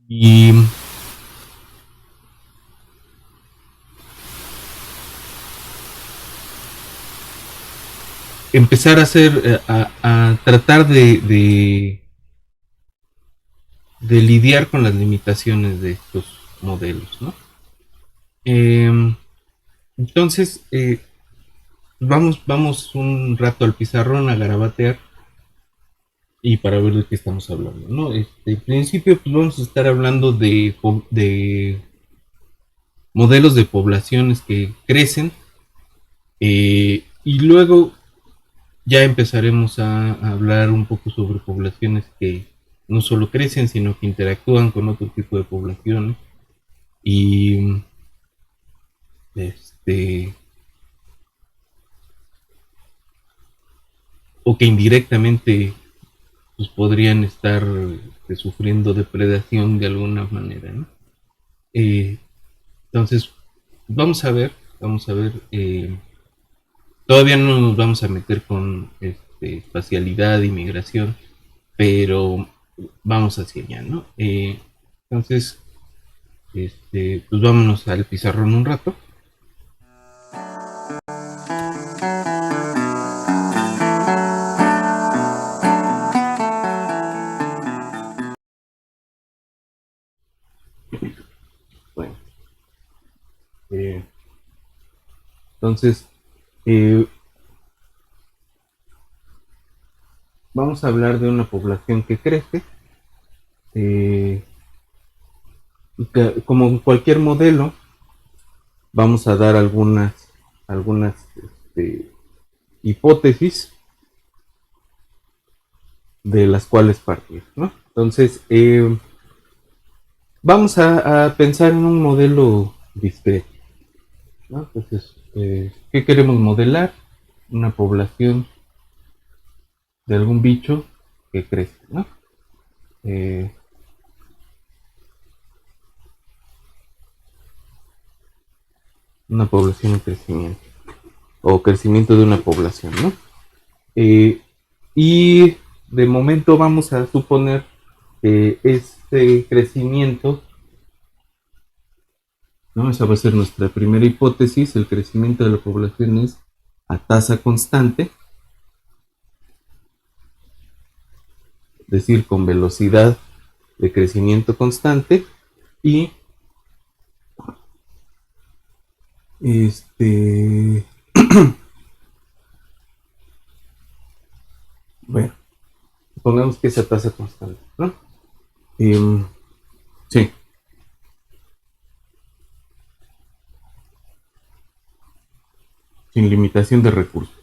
Y empezar a hacer, a tratar de lidiar con las limitaciones de estos modelos, ¿no? Eh, entonces, vamos un rato al pizarrón a garabatear y para ver de qué estamos hablando, ¿no? En principio, pues vamos a estar hablando de modelos de poblaciones que crecen y luego ya empezaremos a hablar un poco sobre poblaciones que no solo crecen, sino que interactúan con otro tipo de poblaciones y este o que indirectamente pues, podrían estar sufriendo depredación de alguna manera, ¿no? Eh, entonces, vamos a ver, todavía no nos vamos a meter con espacialidad y migración, pero vamos hacia allá, ¿no? Entonces, pues vámonos al pizarrón un rato. Bueno, eh, entonces, eh, vamos a hablar de una población que crece, eh, que, como en cualquier modelo, vamos a dar algunas hipótesis de las cuales partir, ¿no? Entonces, vamos a pensar en un modelo discreto, ¿no? Entonces, ¿qué queremos modelar? Una población de algún bicho que crece, ¿no? Eh, una población en crecimiento, o crecimiento de una población, ¿no? Eh, y de momento vamos a suponer que este crecimiento, ¿no? Esa va a ser nuestra primera hipótesis, el crecimiento de la población es a tasa constante, es decir, con velocidad de crecimiento constante, y este, bueno, pongamos que esa tasa constante, ¿no? Sí, sin limitación de recursos.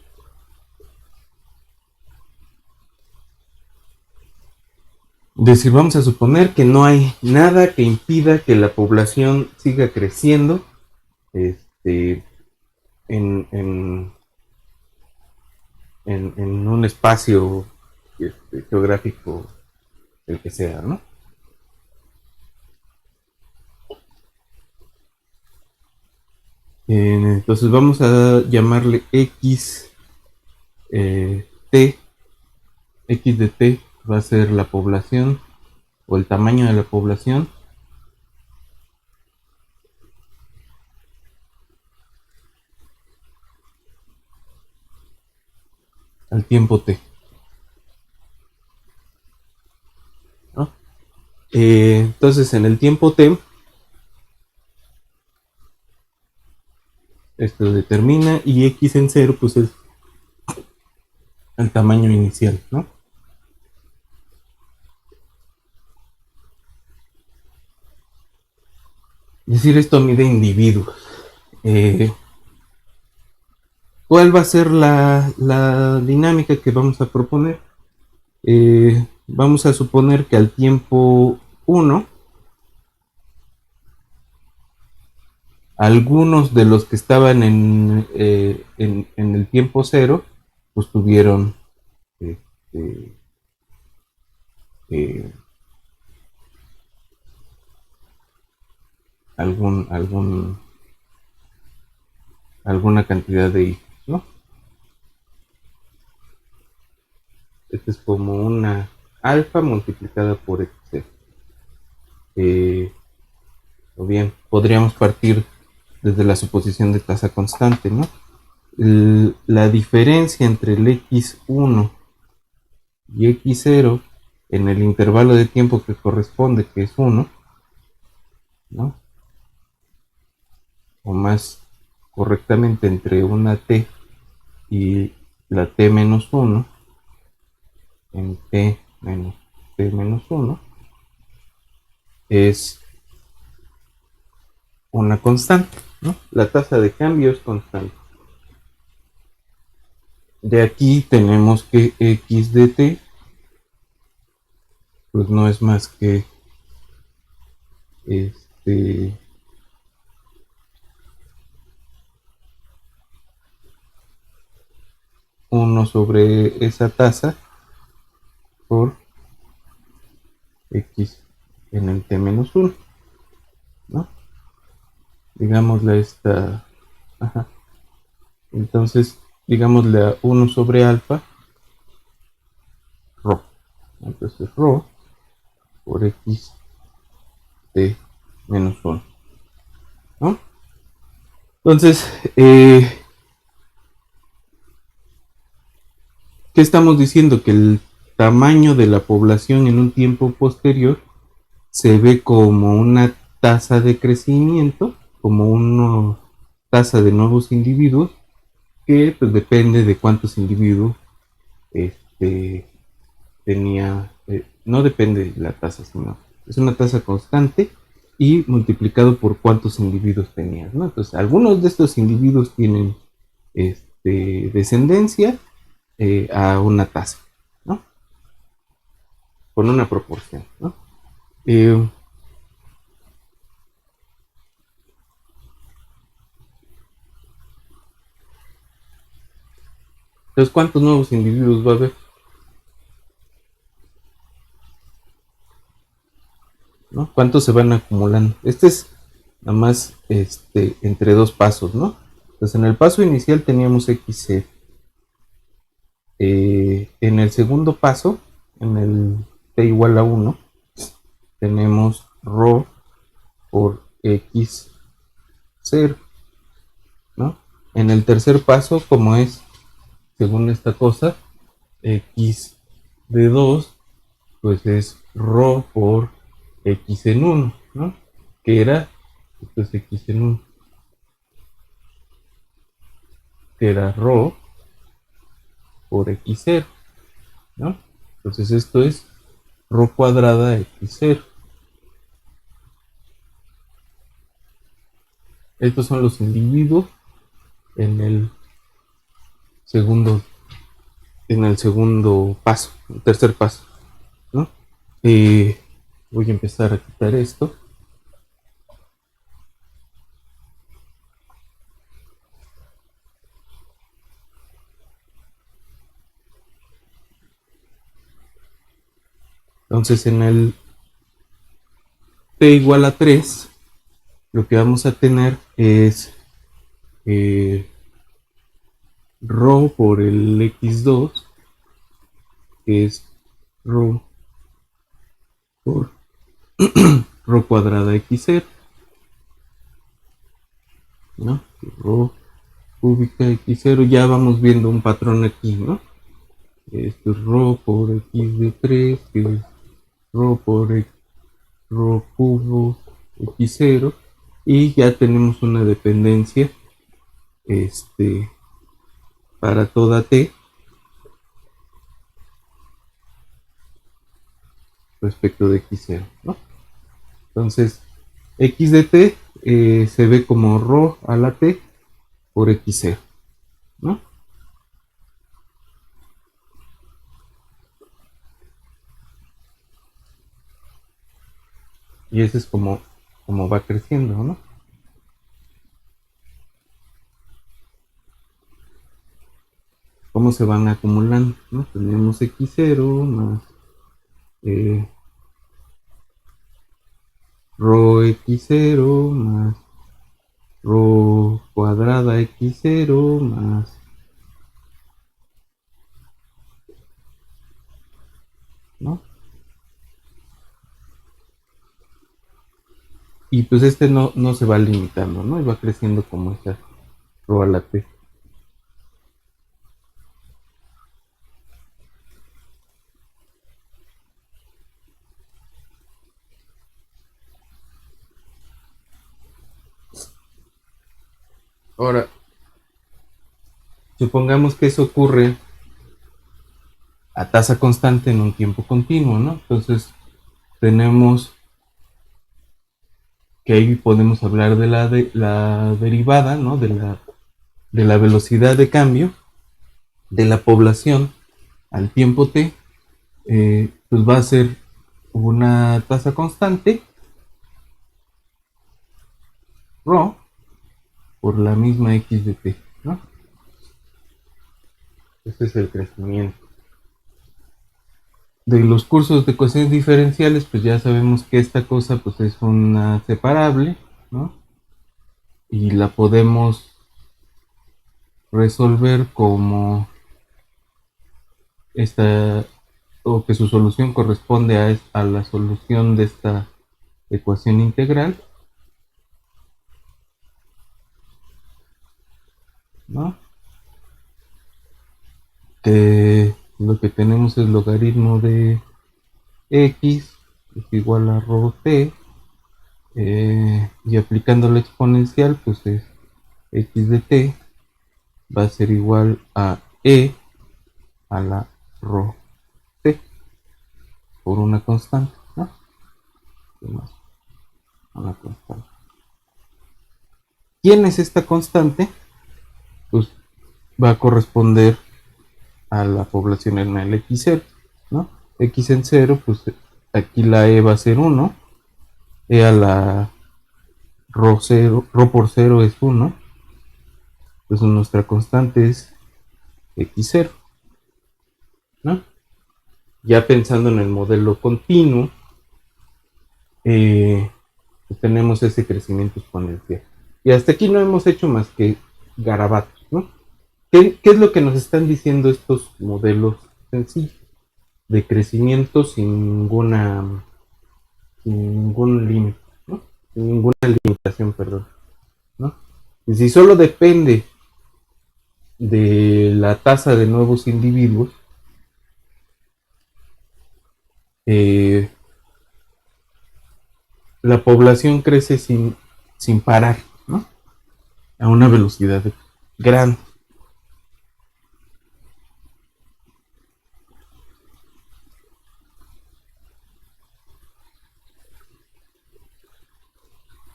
Es decir, vamos a suponer que no hay nada que impida que la población siga creciendo este, en, en, en un espacio geográfico, el que sea, ¿no? Entonces vamos a llamarle X, T, X de T va a ser la población o el tamaño de la población al tiempo T, ¿no? Entonces en el tiempo T, esto determina y X en cero pues es el tamaño inicial, ¿no? Es decir, esto mide individuos. Eh, ¿Cuál va a ser la dinámica que vamos a proponer? Vamos a suponer que al tiempo 1, algunos de los que estaban en el tiempo 0, pues tuvieron este, eh, algún, alguna cantidad de hijos, ¿no? Este es como una alfa multiplicada por x. O bien, podríamos partir desde la suposición de tasa constante, ¿no? La diferencia entre el x1 y x0 en el intervalo de tiempo que corresponde, que es 1, ¿no? O más correctamente entre una t y la t menos 1, en t menos 1, es una constante, ¿no? La tasa de cambio es constante. De aquí tenemos que x de t pues no es más que este 1 sobre esa tasa por x en el t menos 1, ¿no? Digámosle esta, ajá. Entonces, digámosle a 1 sobre alfa, rho. Entonces, rho por x t menos 1, ¿no? Entonces, ¿qué estamos diciendo? Que el tamaño de la población en un tiempo posterior se ve como una tasa de crecimiento, como una tasa de nuevos individuos, que pues depende de cuántos individuos este, tenía, no depende de la tasa, sino es una tasa constante y multiplicado por cuántos individuos tenías, ¿no? Entonces, algunos de estos individuos tienen descendencia a una tasa, ¿no? Con una proporción, ¿no? Eh, entonces, ¿cuántos nuevos individuos va a haber? ¿No? ¿Cuántos se van acumulando? Este es nada más entre dos pasos, ¿no? Entonces, en el paso inicial teníamos XC. En el segundo paso, en el t igual a 1, tenemos ρ por x0, ¿no? En el tercer paso, como es, según esta cosa, x de 2, pues es ρ por x en 1, ¿no? Que era, esto es x en 1, que era ρ por x0, ¿no? Entonces esto es ρ cuadrada x0. Estos son los individuos en el segundo, paso, el tercer paso, ¿no? Voy a empezar a quitar esto. Entonces en el t igual a 3, lo que vamos a tener es ρ por el x2, que es ρ por ρ cuadrada x0, ¿no? Ρ cúbica x0, ya vamos viendo un patrón aquí, ¿no? Esto es ρ por x de 3, que es ρ por ρ cubo x0, y ya tenemos una dependencia para toda t respecto de x0, ¿no? Entonces, x de t se ve como ρ a la t por x0, ¿no? Y ese es como va creciendo, ¿no? Cómo se van acumulando, ¿no? Tenemos x0 más eh, rho x0 más rho cuadrada x0 más, ¿no? Y pues este no se va limitando, ¿no? Y va creciendo como esa rho a la t. Ahora, supongamos que eso ocurre a tasa constante en un tiempo continuo, ¿no? Entonces tenemos que ahí podemos hablar de la derivada, ¿no? De la velocidad de cambio de la población al tiempo t, pues va a ser una tasa constante, rho, por la misma x de t, ¿no? Este es el crecimiento. De los cursos de ecuaciones diferenciales, pues ya sabemos que esta cosa pues es una separable, ¿no? Y la podemos resolver como esta, o que su solución corresponde a la solución de esta ecuación integral, ¿no? Que lo que tenemos es logaritmo de x es igual a rho t, y aplicando la exponencial pues es x de t va a ser igual a e a la rho t por una constante, ¿no? Una constante. ¿Quién es esta constante? Pues va a corresponder a la población en el x0, ¿no? X en 0, pues aquí la e va a ser 1, e a la rho, 0, rho por 0 es 1, pues nuestra constante es x0, ¿no? Ya pensando en el modelo continuo, pues tenemos ese crecimiento exponencial. Y hasta aquí no hemos hecho más que garabatos, ¿no? ¿Qué es lo que nos están diciendo estos modelos sencillos? De crecimiento sin ningún límite, ¿no? Sin ninguna limitación, perdón, ¿no? Y si solo depende de la tasa de nuevos individuos, eh, la población crece sin parar, ¿no? A una velocidad grande,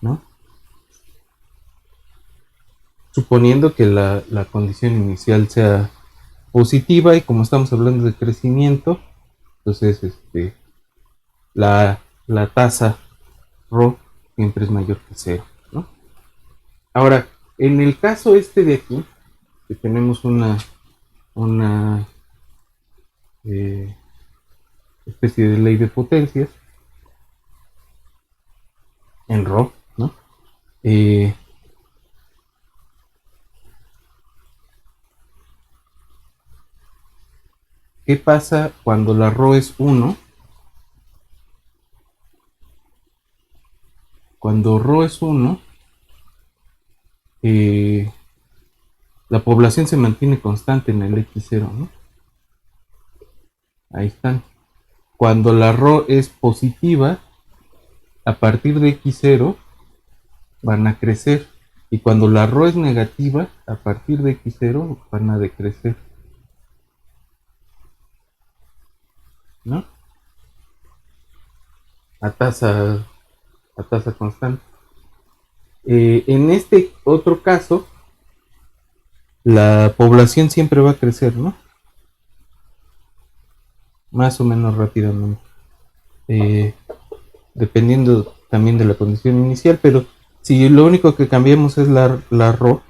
¿no? Suponiendo que la condición inicial sea positiva y como estamos hablando de crecimiento, entonces la tasa rho siempre es mayor que cero, ¿no? Ahora, en el caso este de aquí, que tenemos una eh, especie de ley de potencias en rho, ¿no? Eh, ¿Qué pasa cuando la rho es 1? Cuando rho es 1, eh, la población se mantiene constante en el x0, ¿no? Ahí están. Cuando la rho es positiva, a partir de x0 van a crecer. Y cuando la rho es negativa, a partir de x0 van a decrecer, ¿no? A tasa, a tasa constante. En este otro caso, la población siempre va a crecer, ¿no? Más o menos rápidamente. Eh, Dependiendo también de la condición inicial, pero si lo único que cambiamos es la rho,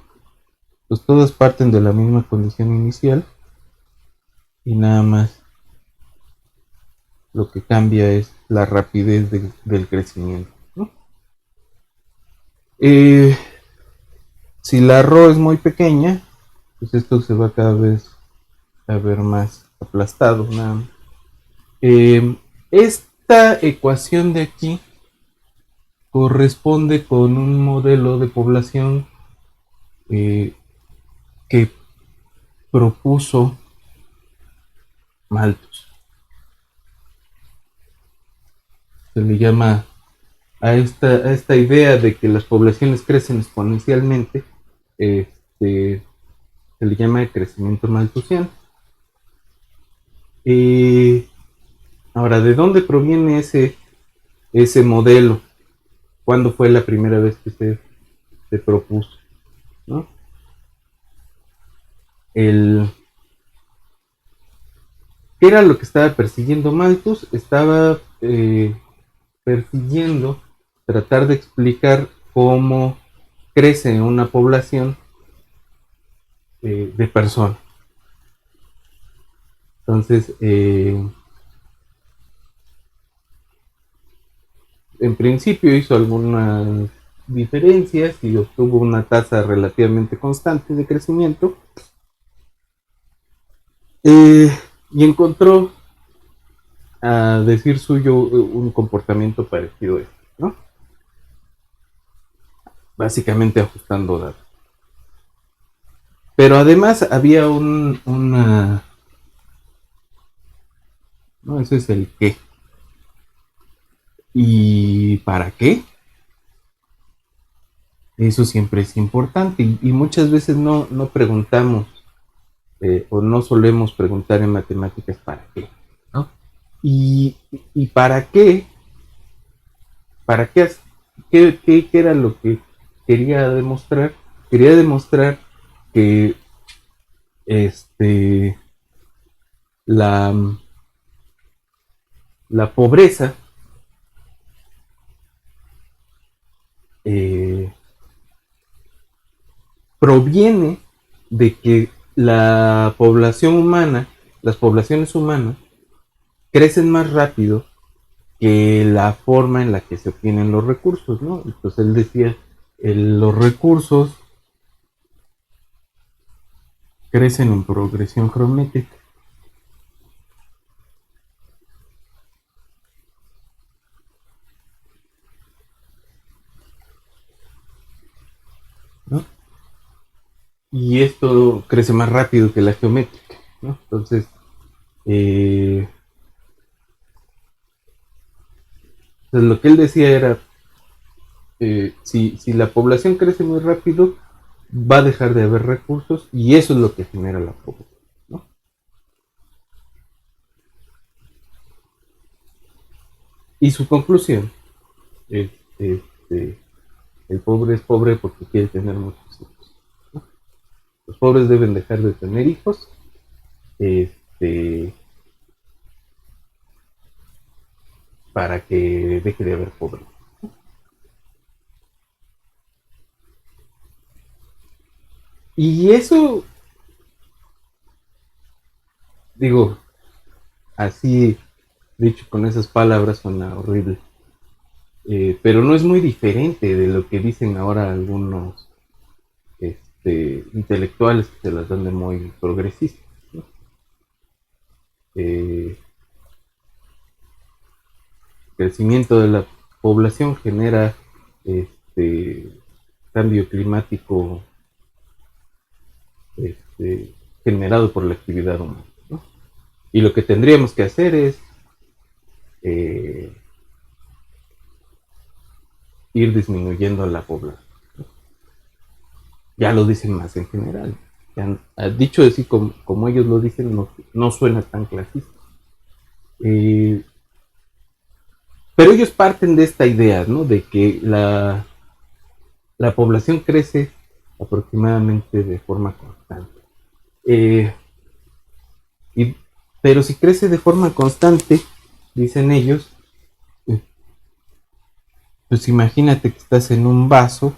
pues todas parten de la misma condición inicial y lo que cambia es la rapidez del crecimiento, ¿no? Si la Rho es muy pequeña, pues esto se va cada vez a ver más aplastado. Esta ecuación de aquí corresponde con un modelo de población eh, que propuso Malthus. Se le llama a esta idea de que las poblaciones crecen exponencialmente, se le llama el crecimiento malthusiano. Ahora, ¿de dónde proviene ese modelo? ¿Cuándo fue la primera vez que se propuso? ¿No? ¿Qué era lo que estaba persiguiendo Malthus? Estaba persiguiendo tratar de explicar cómo crece una población de personas. Entonces, en principio hizo algunas diferencias y obtuvo una tasa relativamente constante de crecimiento, y encontró, a decir suyo, un comportamiento parecido a este, ¿no? Básicamente ajustando datos. Pero además había no, ese es el qué. ¿Y para qué? Eso siempre es importante y muchas veces no preguntamos, o no solemos preguntar en matemáticas para qué, ¿no? Y para qué era lo que quería demostrar. Quería demostrar que este, la, la pobreza eh, proviene de que la población humana, las poblaciones humanas, crecen más rápido que la forma en la que se obtienen los recursos, ¿no? Entonces él decía, los recursos crecen en progresión geométrica. ¿No? Y esto crece más rápido que la geométrica, ¿no? Entonces, eh, pues lo que él decía era, si la población crece muy rápido, va a dejar de haber recursos y eso es lo que genera la pobreza, ¿no? Y su conclusión es, este, el pobre es pobre porque quiere tener muchos hijos, ¿no? Los pobres deben dejar de tener hijos, este, para que deje de haber pobreza. Y eso, digo, así dicho con esas palabras suena horrible, pero no es muy diferente de lo que dicen ahora algunos intelectuales que se las dan de muy progresistas, ¿no? El crecimiento de la población genera este cambio climático este, generado por la actividad humana, ¿no? Y lo que tendríamos que hacer es eh, ir disminuyendo la población. Ya lo dicen más en general. Dicho así como ellos lo dicen, no suena tan clasista. Eh, pero ellos parten de esta idea, ¿no? De que la población crece aproximadamente de forma constante. Eh, y, pero si crece de forma constante, dicen ellos, eh, pues imagínate que estás en un vaso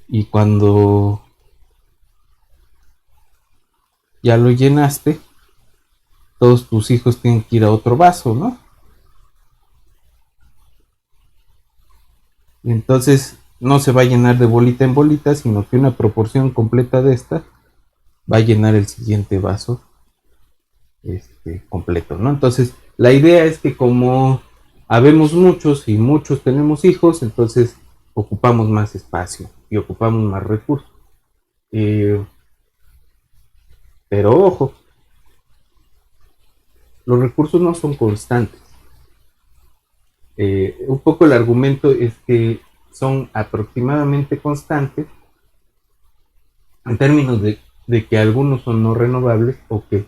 y cuando ya lo llenaste, todos tus hijos tienen que ir a otro vaso, ¿no? Entonces no se va a llenar de bolita en bolita, sino que una proporción completa de esta va a llenar el siguiente vaso completo, ¿no? Entonces la idea es que como habemos muchos y muchos tenemos hijos, entonces ocupamos más espacio y ocupamos más recursos. Eh, pero ojo, los recursos no son constantes. Un poco el argumento es que son aproximadamente constantes en términos de que algunos son no renovables o que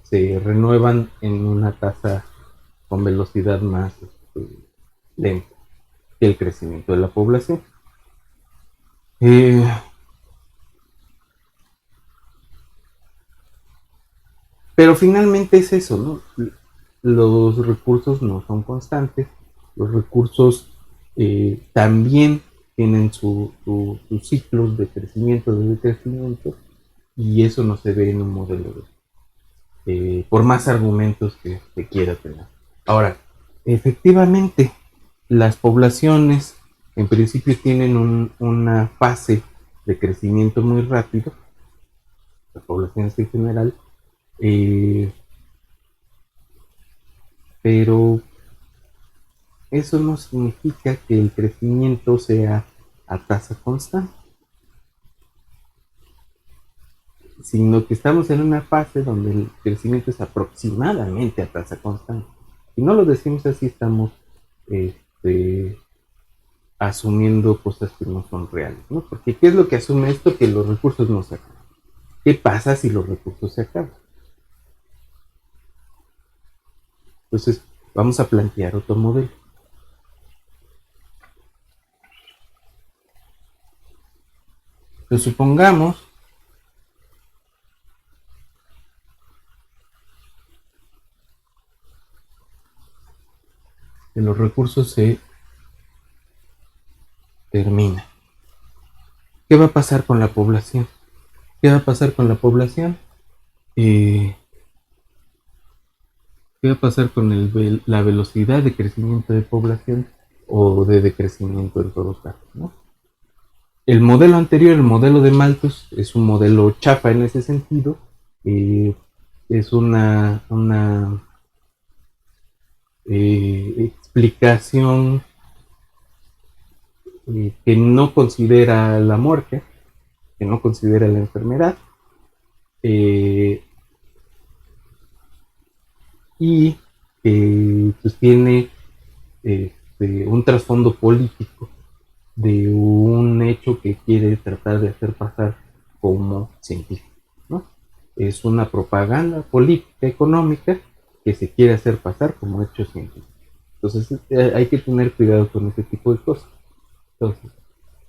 se renuevan en una tasa con velocidad más lenta que el crecimiento de la población. Eh, pero finalmente es eso, ¿no? Los recursos no son constantes, los recursos también tienen sus ciclos de crecimiento, de decrecimiento, y eso no se ve en un modelo por más argumentos que quiera tener. Ahora, efectivamente, las poblaciones en principio tienen una fase de crecimiento muy rápido, las poblaciones en general, eh, pero eso no significa que el crecimiento sea a tasa constante, sino que estamos en una fase donde el crecimiento es aproximadamente a tasa constante. Si no lo decimos así, estamos este, asumiendo cosas que no son reales, ¿no? Porque ¿qué es lo que asume esto? Que los recursos no se acaban. ¿Qué pasa si los recursos se acaban? Entonces, vamos a plantear otro modelo. Entonces, supongamos que los recursos se terminan. ¿Qué va a pasar con la población? ¿Qué va a pasar con la población? ¿Qué va a pasar con la velocidad de crecimiento de población o de decrecimiento en todo caso, ¿no? El modelo anterior, el modelo de Malthus, es un modelo chafa en ese sentido. Eh, es una explicación que no considera la muerte, que no considera la enfermedad, eh, y pues tiene un trasfondo político de un hecho que quiere tratar de hacer pasar como científico, ¿no? Es una propaganda política económica que se quiere hacer pasar como hecho científico. Entonces hay que tener cuidado con ese tipo de cosas. Entonces,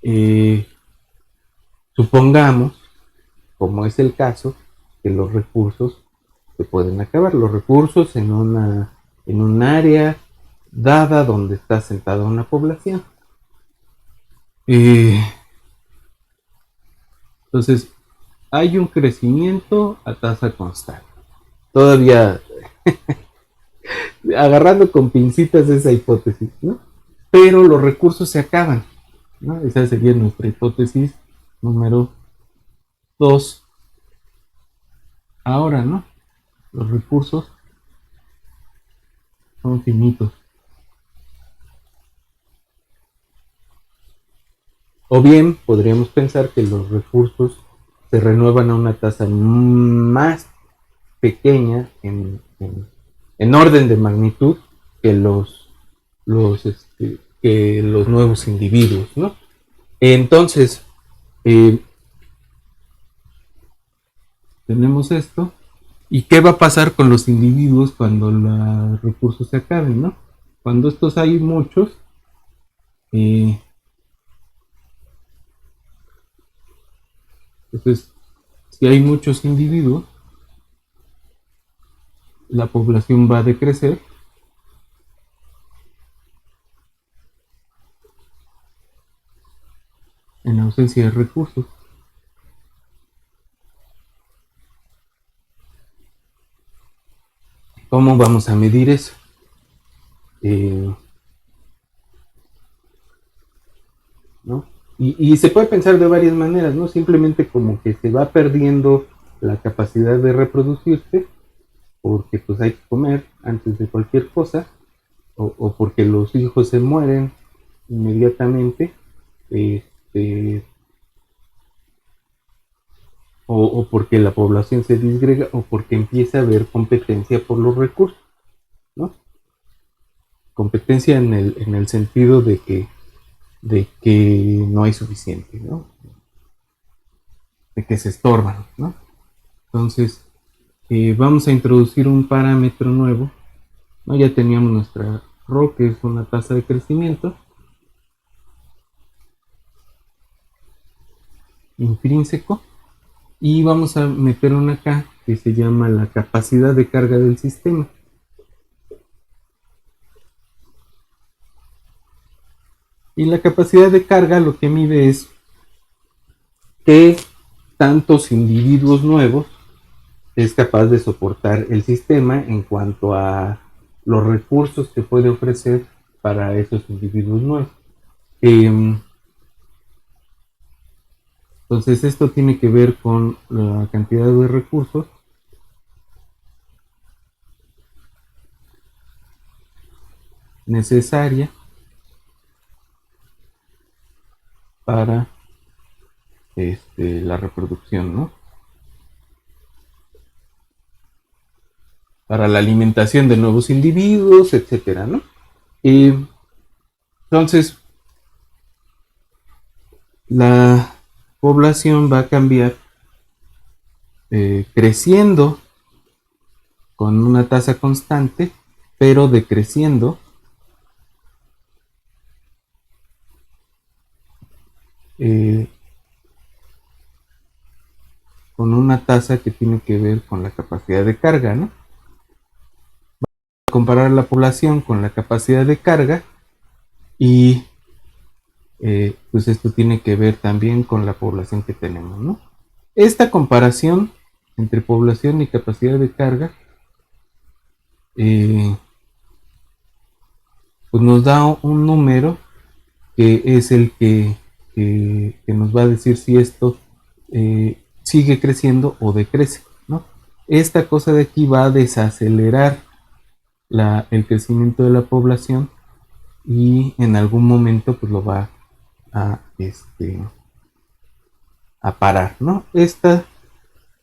eh, supongamos, como es el caso, que los recursos se pueden acabar. Los recursos en un área dada donde está sentada una población. Eh, entonces, hay un crecimiento a tasa constante. Todavía agarrando con pincitas esa hipótesis, ¿no? Pero los recursos se acaban, ¿no? Esa sería nuestra hipótesis número 2. Ahora, ¿no? Los recursos son finitos. O bien podríamos pensar que los recursos se renuevan a una tasa más pequeña en orden de magnitud que que los nuevos individuos, ¿no? Entonces, eh, tenemos esto. ¿Y qué va a pasar con los individuos cuando los recursos se acaben, no? Cuando estos hay muchos, eh, entonces, si hay muchos individuos, la población va a decrecer en ausencia de recursos. ¿Cómo vamos a medir eso? Eh, ¿no? Y se puede pensar de varias maneras, ¿no? Simplemente como que se va perdiendo la capacidad de reproducirse porque pues hay que comer antes de cualquier cosa, o porque los hijos se mueren inmediatamente, este, o porque la población se disgrega, o porque empieza a haber competencia por los recursos, ¿no? Competencia en el sentido de que no hay suficiente, ¿no? De que se estorban, ¿no? Entonces, vamos a introducir un parámetro nuevo, ¿no? Ya teníamos nuestra ρ, que es una tasa de crecimiento intrínseco, y vamos a meter una acá que se llama la capacidad de carga del sistema. Y la capacidad de carga lo que mide es qué tantos individuos nuevos es capaz de soportar el sistema en cuanto a los recursos que puede ofrecer para esos individuos nuevos. Entonces esto tiene que ver con la cantidad de recursos necesaria para la reproducción, ¿no? Para la alimentación de nuevos individuos, etcétera, ¿no? Entonces, la población va a cambiar creciendo con una tasa constante, pero decreciendo eh, con una tasa que tiene que ver con la capacidad de carga, ¿no? Comparar la población con la capacidad de carga y pues esto tiene que ver también con la población que tenemos, ¿no? Esta comparación entre población y capacidad de carga eh, pues nos da un número que es el que nos va a decir si esto sigue creciendo o decrece, ¿no? Esta cosa de aquí va a desacelerar el crecimiento de la población y en algún momento pues lo va a, a parar, ¿no? Esta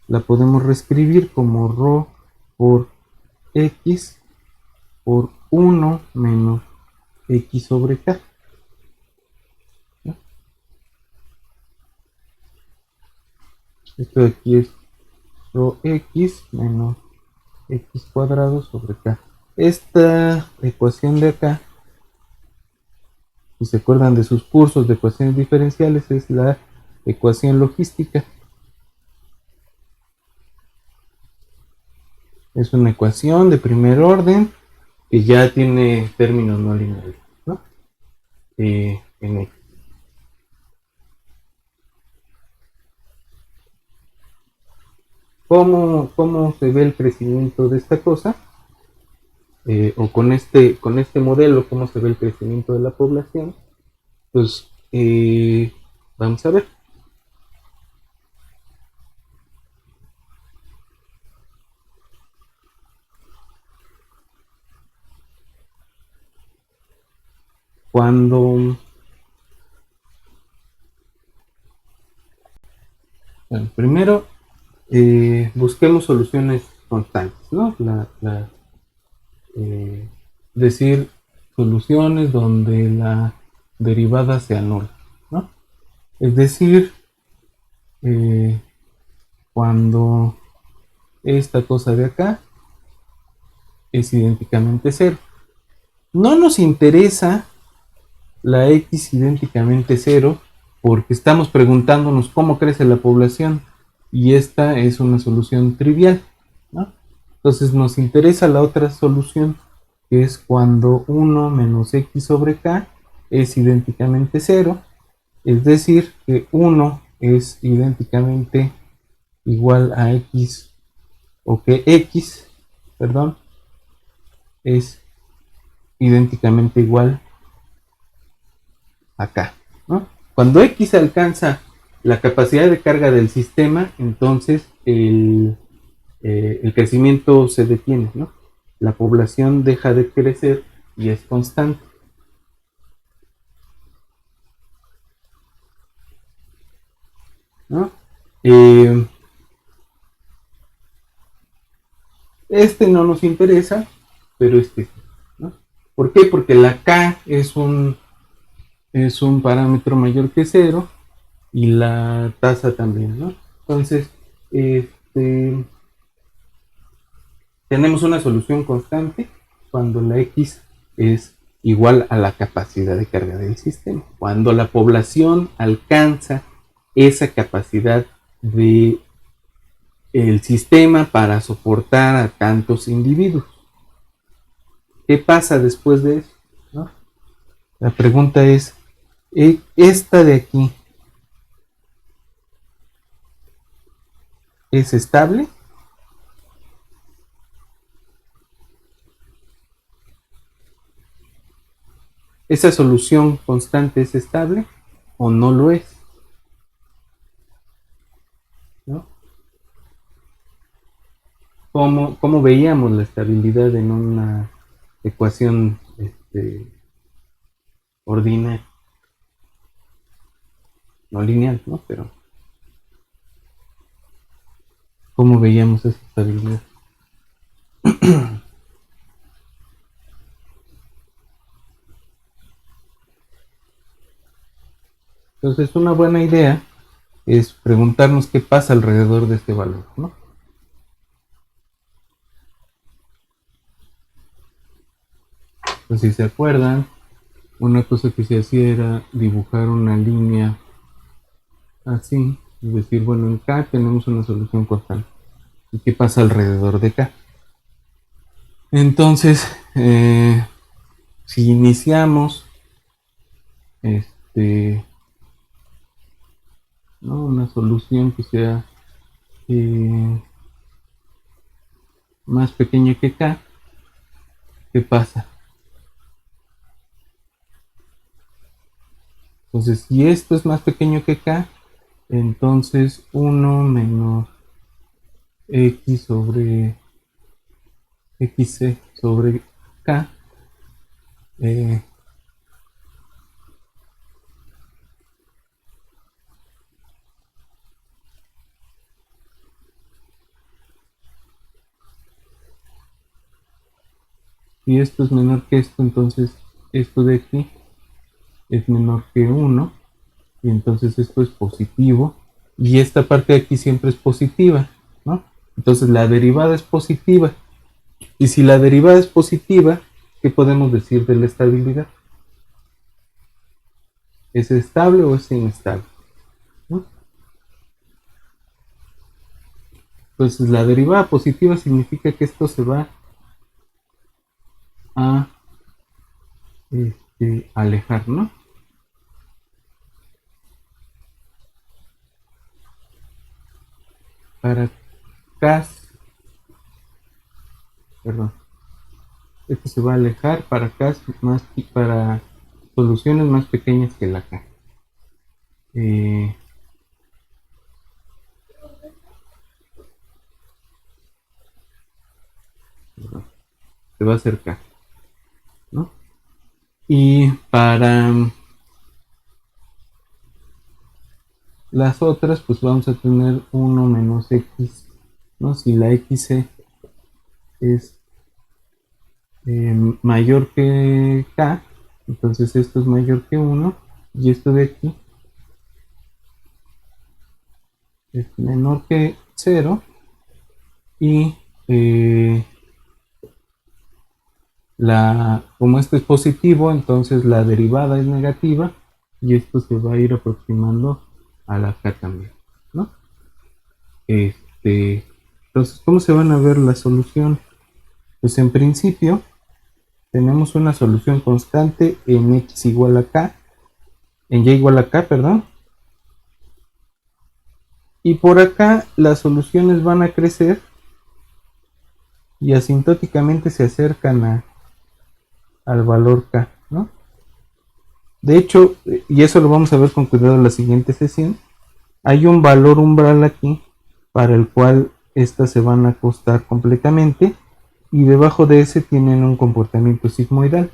la podemos reescribir como ρ por x por 1 menos x sobre k, ¿no? Esto de aquí es ρx menos x cuadrado sobre k. Esta ecuación de acá, si se acuerdan de sus cursos de ecuaciones diferenciales, es la ecuación logística. Es una ecuación de primer orden que ya tiene términos no lineales, ¿no? En X. ¿Cómo se ve el crecimiento de esta cosa? O con este modelo, ¿cómo se ve el crecimiento de la población? Pues vamos a ver. Cuando, bueno, primero busquemos soluciones constantes, ¿no? Eh, decir soluciones donde la derivada sea nula, ¿no? Es decir, eh, cuando esta cosa de acá es idénticamente cero. No nos interesa la x idénticamente cero porque estamos preguntándonos cómo crece la población y esta es una solución trivial, ¿no? Entonces nos interesa la otra solución, que es cuando 1 menos x sobre k es idénticamente cero, es decir, que 1 es idénticamente igual a x, o que x, perdón, es idénticamente igual acá, ¿no? Cuando X alcanza la capacidad de carga del sistema, entonces el crecimiento se detiene, ¿no? La población deja de crecer y es constante, ¿no? Eh, este no nos interesa, pero este, ¿no? ¿Por qué? Porque la K es un parámetro mayor que cero y la tasa también, ¿no? Entonces, este, tenemos una solución constante cuando la X es igual a la capacidad de carga del sistema. Cuando la población alcanza esa capacidad de el sistema para soportar a tantos individuos. ¿Qué pasa después de eso? ¿No? La pregunta es, ¿esta de aquí es estable? ¿Esa solución constante es estable o no lo es? ¿No? ¿Cómo veíamos la estabilidad en una ecuación ordinaria? No lineal, ¿no? Pero ¿cómo veíamos esa estabilidad? Entonces, una buena idea es preguntarnos qué pasa alrededor de este valor, ¿no? Entonces, si se acuerdan, una cosa que se hacía era dibujar una línea así, es decir, bueno, en K tenemos una solución constante. ¿Y qué pasa alrededor de K? Entonces, si iniciamos este, ¿no? Una solución que sea más pequeña que K, ¿qué pasa? Entonces, si esto es más pequeño que K, entonces 1 menos X sobre XC sobre K eh, si esto es menor que esto, entonces esto de aquí es menor que 1 y entonces esto es positivo y esta parte de aquí siempre es positiva, ¿no? Entonces la derivada es positiva y si la derivada es positiva, ¿qué podemos decir de la estabilidad? ¿Es estable o es inestable? ¿No? Pues la derivada positiva significa que esto se va a alejar, ¿no? Para K, perdón, esto se va a alejar para K más para soluciones más pequeñas que la K. Eh, se va a acercar, ¿no? Y para las otras, pues vamos a tener 1 menos X, ¿no? Si la X es mayor que K, entonces esto es mayor que 1 y esto de aquí es menor que 0 y como esto es positivo, entonces la derivada es negativa y esto se va a ir aproximando a la K también, ¿no? Entonces, ¿cómo se van a ver las soluciones? Pues en principio tenemos una solución constante en X igual a K, en Y igual a K, perdón, y por acá las soluciones van a crecer y asintóticamente se acercan al valor K, ¿no? De hecho, y eso lo vamos a ver con cuidado en la siguiente sesión, hay un valor umbral aquí para el cual estas se van a ajustar completamente y debajo de ese tienen un comportamiento sigmoidal.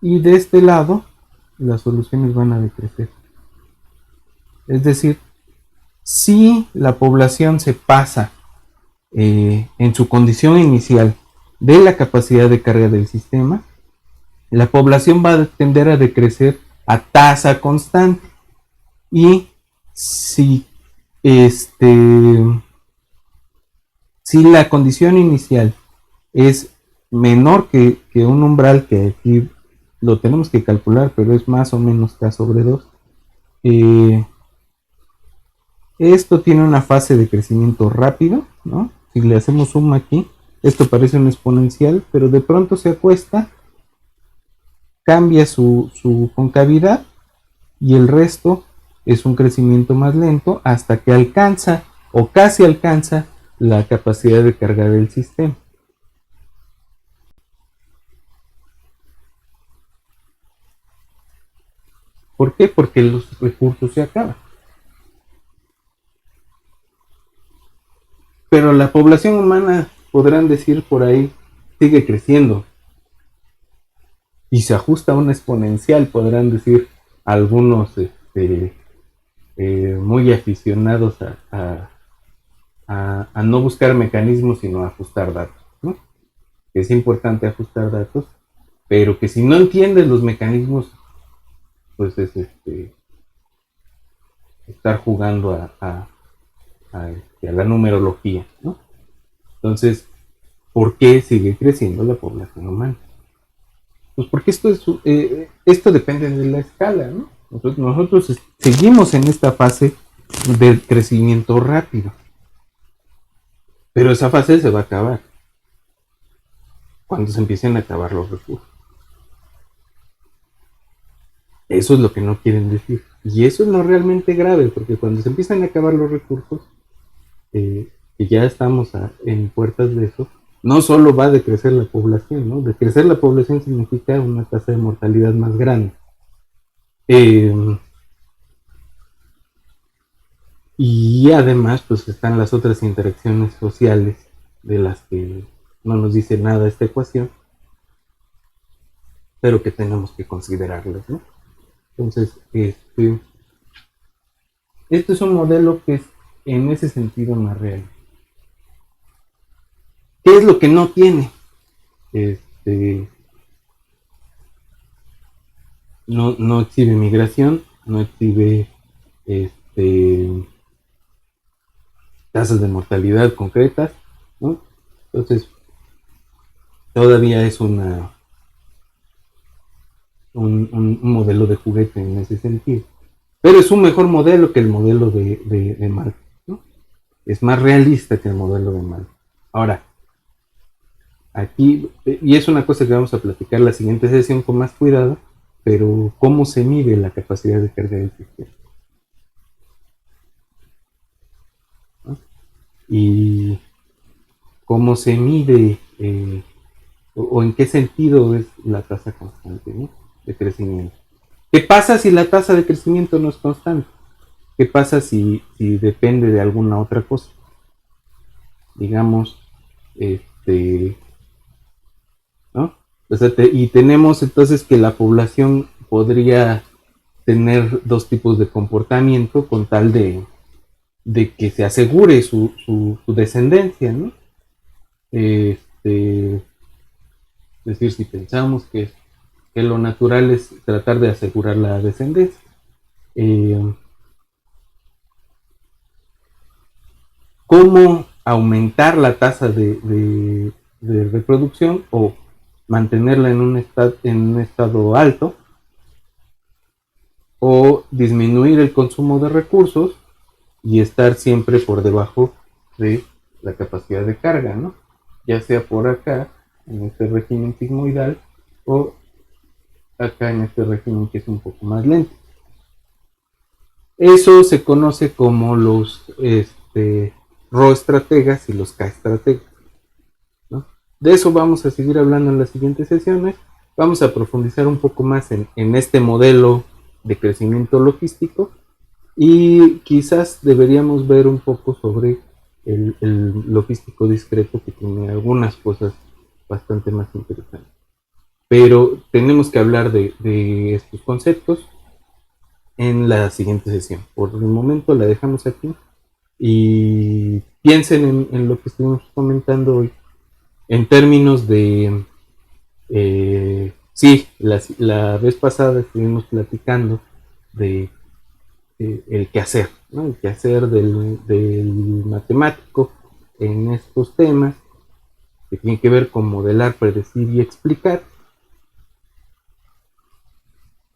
Y de este lado, las soluciones van a decrecer. Es decir, si la población se pasa en su condición inicial de la capacidad de carga del sistema, la población va a tender a decrecer a tasa constante. Y si, si la condición inicial es menor que un umbral que aquí lo tenemos que calcular, pero es más o menos k sobre 2, esto tiene una fase de crecimiento rápido, ¿no? Si le hacemos zoom aquí, esto parece un exponencial, pero de pronto se acuesta, cambia su concavidad y el resto es un crecimiento más lento hasta que alcanza o casi alcanza la capacidad de carga del sistema. ¿Por qué? Porque los recursos se acaban. Pero la población humana, podrán decir por ahí, sigue creciendo y se ajusta a una exponencial, podrán decir algunos muy aficionados a no buscar mecanismos, sino a ajustar datos, ¿no? Es importante ajustar datos, pero que si no entiendes los mecanismos, pues es estar jugando a la numerología, ¿no? Entonces, ¿por qué sigue creciendo la población humana? Pues porque esto depende de la escala, ¿no? Nosotros seguimos en esta fase de crecimiento rápido, pero esa fase se va a acabar cuando se empiecen a acabar los recursos. Eso es lo que no quieren decir. Y eso es lo realmente grave, porque cuando se empiezan a acabar los recursos, y ya estamos en puertas de eso, no solo va a decrecer la población, ¿no? Decrecer la población significa una tasa de mortalidad más grande. Y además, pues están las otras interacciones sociales de las que no nos dice nada esta ecuación, pero que tenemos que considerarlas, ¿no? Entonces, este es un modelo que es en ese sentido más real. ¿Qué es lo que no tiene? No exhibe migración, no exhibe tasas de mortalidad concretas, ¿no? Entonces, todavía es un modelo de juguete en ese sentido. Pero es un mejor modelo que el modelo de Malthus, ¿no? Es más realista que el modelo de Malthus. Ahora, aquí, y es una cosa que vamos a platicar la siguiente sesión con más cuidado, pero ¿cómo se mide la capacidad de carga del sistema? ¿No? Y cómo se mide o en qué sentido es la tasa constante, ¿no? De crecimiento. ¿Qué pasa si la tasa de crecimiento no es constante? ¿Qué pasa si depende de alguna otra cosa? Digamos, ¿no? O sea, y tenemos entonces que la población podría tener dos tipos de comportamiento con tal de que se asegure su descendencia, ¿no? Es decir, si pensamos que lo natural es tratar de asegurar la descendencia. ¿Cómo aumentar la tasa de reproducción o mantenerla en un estado alto? O disminuir el consumo de recursos y estar siempre por debajo de la capacidad de carga, ¿no? Ya sea por acá, en este régimen sigmoidal, o acá en este régimen que es un poco más lento. Eso se conoce como los Rho estrategas y los K estrategas, ¿no? De eso vamos a seguir hablando en las siguientes sesiones. vamos a profundizar un poco más en este modelo de crecimiento logístico y quizás deberíamos ver un poco sobre el logístico discreto, que tiene algunas cosas bastante más interesantes. Pero tenemos que hablar de estos conceptos en la siguiente sesión. Por el momento la dejamos aquí y piensen en lo que estuvimos comentando hoy en términos de sí, la vez pasada estuvimos platicando de el quehacer, ¿no? El quehacer del matemático en estos temas que tienen que ver con modelar, predecir y explicar,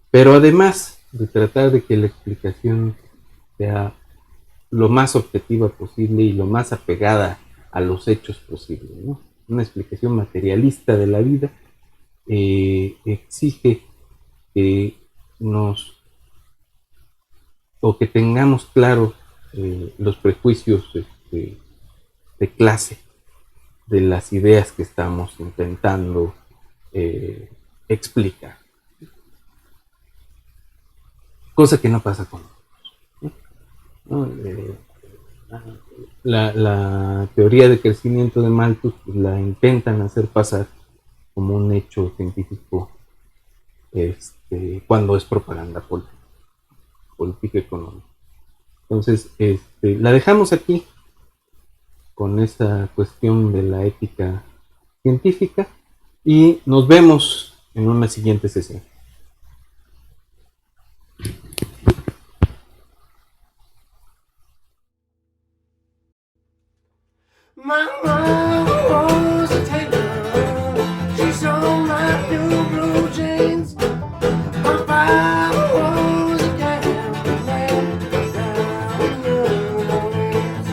pero además de tratar de que la explicación sea lo más objetiva posible y lo más apegada a los hechos posible, ¿no? Una explicación materialista de la vida exige que nos o que tengamos claro los prejuicios de clase de las ideas que estamos intentando explicar, cosa que no pasa con nosotros, ¿no? La teoría de crecimiento de Malthus pues, la intentan hacer pasar como un hecho científico cuando es propaganda política económica. Entonces, la dejamos aquí con esa cuestión de la ética científica y nos vemos en una siguiente sesión. My mom was a tailor. She sewed my new blue jeans. My father was a gambler down in New Orleans.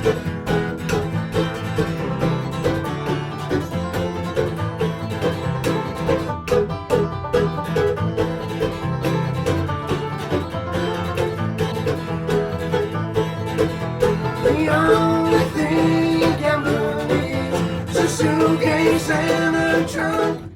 The only thing a gambler needs is a suitcase and a trunk.